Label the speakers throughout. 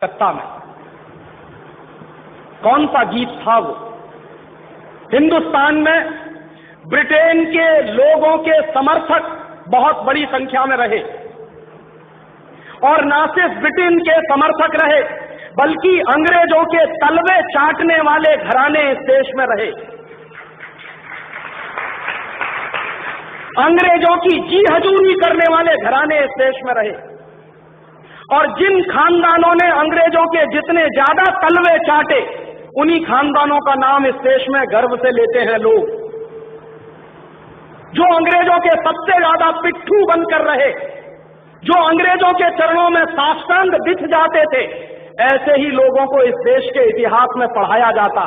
Speaker 1: कलकत्ता में। कौन सा गीत था वो? हिंदुस्तान में ब्रिटेन के लोगों के समर्थक बहुत बड़ी संख्या में रहे, और न सिर्फ ब्रिटेन के समर्थक रहे बल्कि अंग्रेजों के तलवे चाटने वाले घराने इस देश में रहे। अंग्रेजों की जी हजूरी करने वाले घराने इस देश में रहे, और जिन खानदानों ने अंग्रेजों के जितने ज्यादा तलवे चाटे, उन्हीं खानदानों का नाम इस देश में गर्व से लेते हैं लोग। जो अंग्रेजों के सबसे ज्यादा पिट्ठू बनकर रहे, जो अंग्रेजों के चरणों में साष्टांग बिछ जाते थे, ऐसे ही लोगों को इस देश के इतिहास में पढ़ाया जाता।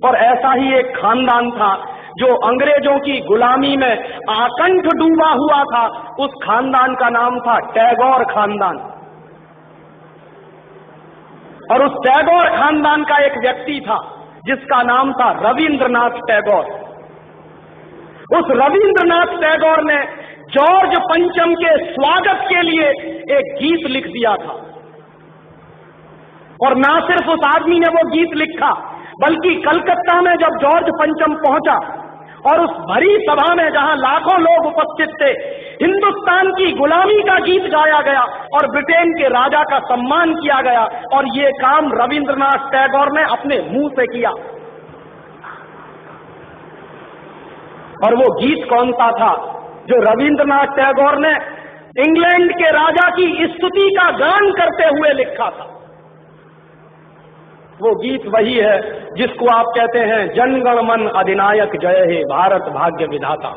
Speaker 1: और ऐसा ही एक खानदान था जो अंग्रेजों की गुलामी में आकंठ डूबा हुआ था। उस खानदान का नाम था टैगोर खानदान। और उस टैगोर खानदान का एक व्यक्ति था जिसका नाम था रविंद्रनाथ टैगोर। उस रविंद्रनाथ टैगोर ने जॉर्ज पंचम के स्वागत के लिए एक गीत लिख दिया था। और ना सिर्फ उस आदमी ने वो गीत लिखा, बल्कि कलकत्ता में जब जॉर्ज पंचम पहुंचा और उस भरी सभा में जहां लाखों लोग उपस्थित थे, हिंदुस्तान की गुलामी का गीत गाया गया और ब्रिटेन के राजा का सम्मान किया गया। और ये काम रविंद्रनाथ टैगोर ने अपने मुंह से किया। और वो गीत कौन सा था जो रविंद्रनाथ टैगोर ने इंग्लैंड के राजा की स्तुति का गान करते हुए लिखा था? वो गीत वही है जिसको आप कहते हैं जन गण मन अधिनायक जय हे भारत भाग्य विधाता।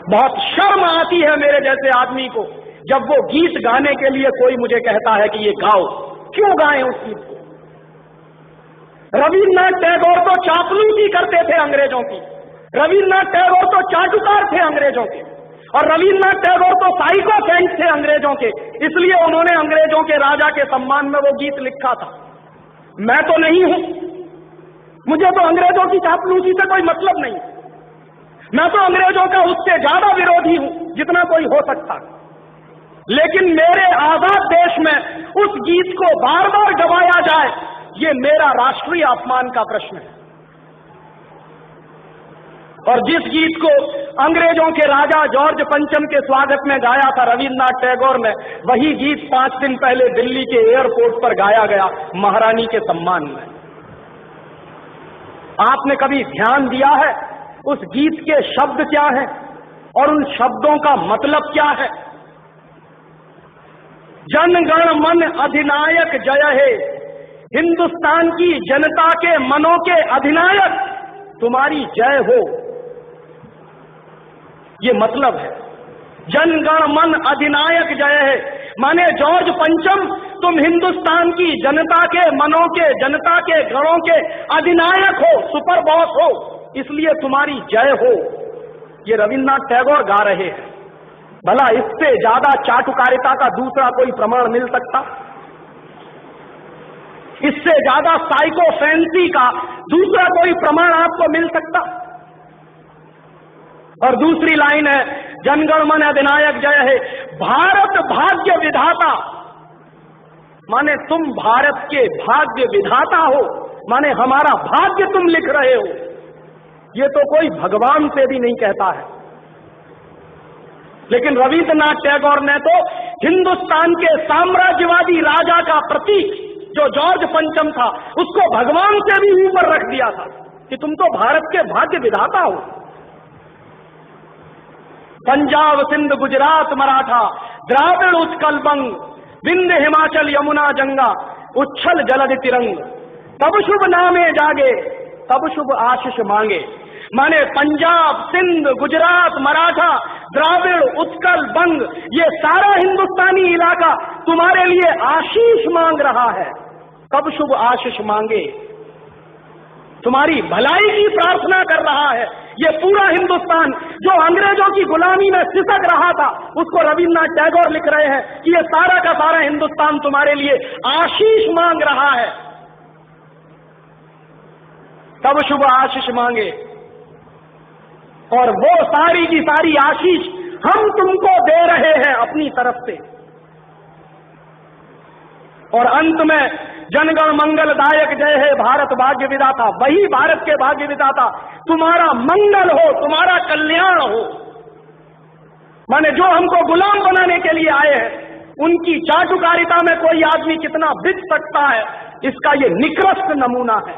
Speaker 1: बहुत शर्म आती है मेरे जैसे आदमी को जब वो गीत गाने के लिए कोई मुझे कहता है कि ये गाओ। क्यों गाएं उस गीत को? रविन्द्रनाथ टैगोर तो चापलूसी करते थे अंग्रेजों की, रविन्द्रनाथ टैगोर तो चाटुकार थे अंग्रेजों के, और रविन्द्रनाथ टैगोर तो साइकोसेंट थे अंग्रेजों के। इसलिए उन्होंने अंग्रेजों के राजा के सम्मान में वो गीत लिखा था। मैं तो नहीं हूं, मुझे तो अंग्रेजों की चापलूसी से कोई मतलब नहीं। मैं तो अंग्रेजों का उससे ज्यादा विरोधी हूं जितना कोई हो सकता। लेकिन मेरे आजाद देश में उस गीत को बार बार गवाया जाए, ये मेरा राष्ट्रीय अपमान का प्रश्न है। और जिस गीत को अंग्रेजों के राजा जॉर्ज पंचम के स्वागत में गाया था रविन्द्रनाथ टैगोर ने, वही गीत 5 दिन पहले दिल्ली के एयरपोर्ट पर गाया गया महारानी के सम्मान में। आपने कभी ध्यान दिया है उस गीत के शब्द क्या हैं और उन शब्दों का मतलब क्या है? जन गण मन अधिनायक जय हे, हिंदुस्तान की जनता के मनों के अधिनायक तुम्हारी जय हो, ये मतलब है। जन गण मन अधिनायक जय है माने जॉर्ज पंचम तुम हिंदुस्तान की जनता के मनों के, जनता के गणों के अधिनायक हो, सुपर बॉस हो, इसलिए तुम्हारी जय हो। ये रविन्द्रनाथ टैगोर गा रहे हैं। भला इससे ज्यादा चाटुकारिता का दूसरा कोई प्रमाण मिल सकता? इससे ज्यादा साइकोफेंसी का दूसरा कोई प्रमाण आपको मिल सकता? और दूसरी लाइन है जनगण मन अधिनायक जय है, भारत भाग्य विधाता, माने तुम भारत के भाग्य विधाता हो, माने हमारा भाग्य तुम लिख रहे हो। ये तो कोई भगवान से भी नहीं कहता है। लेकिन रविन्द्रनाथ टैगोर ने तो हिंदुस्तान के साम्राज्यवादी राजा का प्रतीक जो जॉर्ज पंचम था, उसको भगवान से भी ऊपर रख दिया था कि तुम तो भारत के भाग्य विधाता हो। पंजाब सिंध गुजरात मराठा द्राविड़ उत्कल बंग, विंध्य हिमाचल यमुना जंगा, उच्छल जलद तिरंग, तब शुभ नामे जागे तब शुभ आशीष मांगे। माने पंजाब सिंध गुजरात मराठा द्राविड़ उत्कल बंग, ये सारा हिंदुस्तानी इलाका तुम्हारे लिए आशीष मांग रहा है, तब शुभ आशीष मांगे, तुम्हारी भलाई की प्रार्थना कर रहा है। ये पूरा हिंदुस्तान जो अंग्रेजों की गुलामी में सिसक रहा था, उसको रविन्द्रनाथ टैगोर लिख रहे हैं कि ये सारा का सारा हिंदुस्तान तुम्हारे लिए आशीष मांग रहा है, तब शुभ आशीष मांगे। और वो सारी की सारी आशीष हम तुमको दे रहे हैं अपनी तरफ से। और अंत में जनगण मंगलदायक जय हे भारत भाग्य विधाता, वही भारत के भाग्य विधाता तुम्हारा मंगल हो, तुम्हारा कल्याण हो। माने जो हमको गुलाम बनाने के लिए आए हैं, उनकी चाटुकारिता में कोई आदमी कितना बिक सकता है, इसका ये निकृष्ट नमूना है।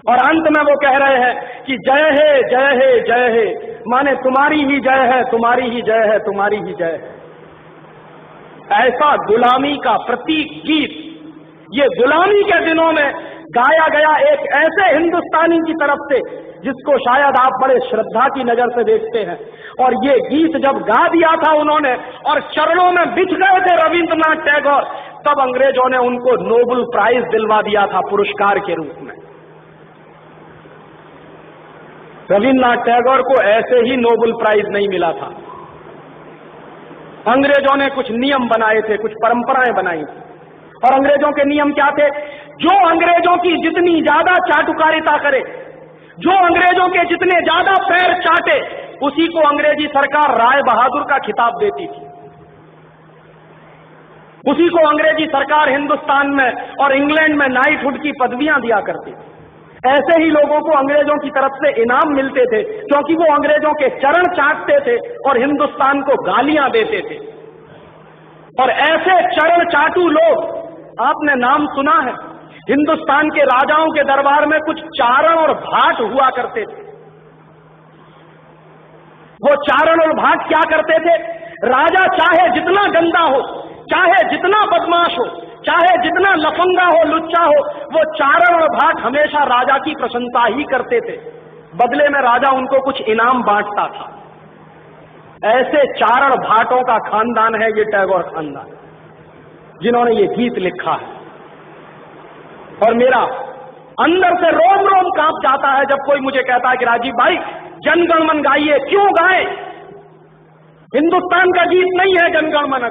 Speaker 1: और अंत में वो कह रहे हैं कि जय हे जय हे जय हे, माने तुम्हारी ही जय है, तुम्हारी ही जय है, तुम्हारी ही जय है। ऐसा गुलामी का प्रतीक गीत ये गुलामी के दिनों में गाया गया एक ऐसे हिंदुस्तानी की तरफ से जिसको शायद आप बड़े श्रद्धा की नजर से देखते हैं। और ये गीत जब गा दिया था उन्होंने और चरणों में बिछ गए थे रविंद्रनाथ टैगोर, तब अंग्रेजों ने उनको नोबेल प्राइज दिलवा दिया था पुरस्कार के रूप में। रविंद्रनाथ टैगोर को ऐसे ही नोबेल प्राइज नहीं मिला था। अंग्रेजों ने कुछ नियम बनाए थे, कुछ परंपराएं बनाई थी, और अंग्रेजों के नियम क्या थे? जो अंग्रेजों की जितनी ज्यादा चाटुकारिता करे, जो अंग्रेजों के जितने ज्यादा पैर चाटे, उसी को अंग्रेजी सरकार राय बहादुर का खिताब देती थी। उसी को अंग्रेजी सरकार हिंदुस्तान में और इंग्लैंड में नाइटहुड की पदवियां दिया करती थी। ऐसे ही लोगों को अंग्रेजों की तरफ से इनाम मिलते थे, क्योंकि वो अंग्रेजों के चरण चाटते थे और हिंदुस्तान को गालियां देते थे। और ऐसे चरण चाटू लोग, आपने नाम सुना है, हिंदुस्तान के राजाओं के दरबार में कुछ चारण और भाट हुआ करते थे। वो चारण और भाट क्या करते थे? राजा चाहे जितना गंदा हो, चाहे जितना बदमाश हो, चाहे जितना लफंगा हो, लुच्चा हो, वो चारण और भाट हमेशा राजा की प्रशंसा ही करते थे। बदले में राजा उनको कुछ इनाम बांटता था। ऐसे चारण भाटों का खानदान है ये टैगोर खानदान, जिन्होंने ये गीत लिखा है। और मेरा अंदर से रोम रोम कांप जाता है जब कोई मुझे कहता है कि राजीव भाई जनगण मन गाइए। क्यों गाएं? हिंदुस्तान का गीत नहीं है जनगण मन।